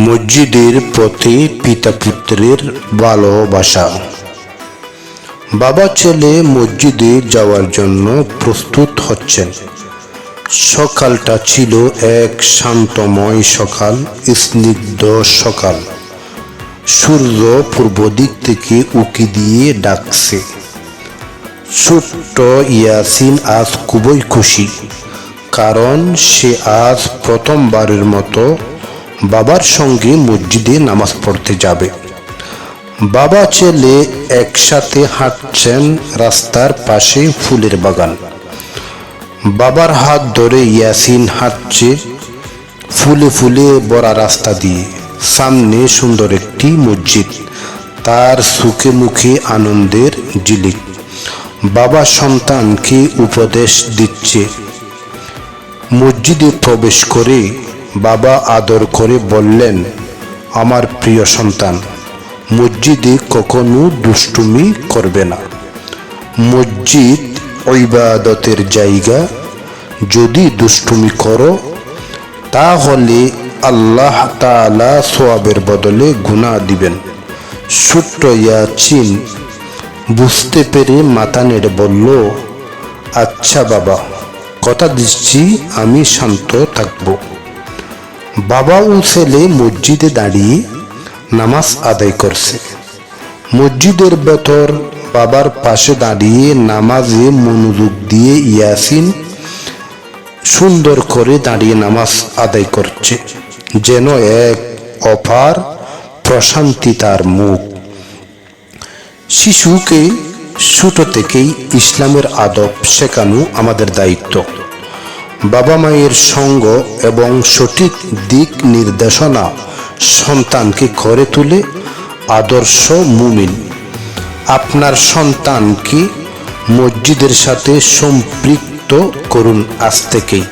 মসজিদের প্রতি পিতা পুত্রের ভালোবাসা। বাবা ছেলে মসজিদে যাওয়ার জন্য প্রস্তুত হচ্ছেন। সকালটা ছিল এক শান্তময় সকাল, স্নিগ্ধ সকাল। সূর্য পূর্ব দিক থেকে উঁকি দিয়ে ডাকছে। ছোট্ট ইয়াসিন আজ খুবই খুশি, কারণ সে আজ প্রথমবারের মতো বাবার সঙ্গে মসজিদে নামাজ পড়তে যাবে। বাবা ছেলে একসাথে হাঁটছেন রাস্তার পাশে ফুলের বাগান। বাবার হাত ধরে ইয়াসিন হাঁটছে ফুলে ফুলে ভরা রাস্তা দিয়ে। সামনে সুন্দর একটি মসজিদ, তার চোখে মুখে আনন্দের ঝিলিক। বাবা সন্তানকে উপদেশ দিচ্ছে। মসজিদে প্রবেশ করে বাবা আদর করে বললেন, আমার প্রিয় সন্তান, মসজিদে কখনো দুষ্টুমি করবে না। মসজিদ ইবাদতের জায়গা। যদি দুষ্টুমি করো তাহলে আল্লাহ তাআলা সওয়াবের বদলে গুনাহ দিবেন। ছোট্ট ইয়াসিন বুঝতে পেরে মাথা নেড়ে বলল, আচ্ছা বাবা, কথা দিচ্ছি আমি শান্ত থাকব। বাবা ও ছেলে মসজিদে দাঁড়িয়ে নামাজ আদায় করছে। মসজিদের ভেতর বাবার পাশে দাঁড়িয়ে নামাজে মনোযোগ দিয়ে ইয়াসিন সুন্দর করে দাঁড়িয়ে নামাজ আদায় করছে, যেন এক অপার প্রশান্তি তার মুখ। শিশুকে ছোট থেকেই ইসলামের আদব শেখানো আমাদের দায়িত্ব। বাবা মায়ের সঙ্গ এবং সঠিক দিক নির্দেশনা সন্তানকে গড়ে তোলে আদর্শ মুমিন। আপনার সন্তানকে মসজিদের সাথে সম্পৃক্ত করুন আজ থেকেই।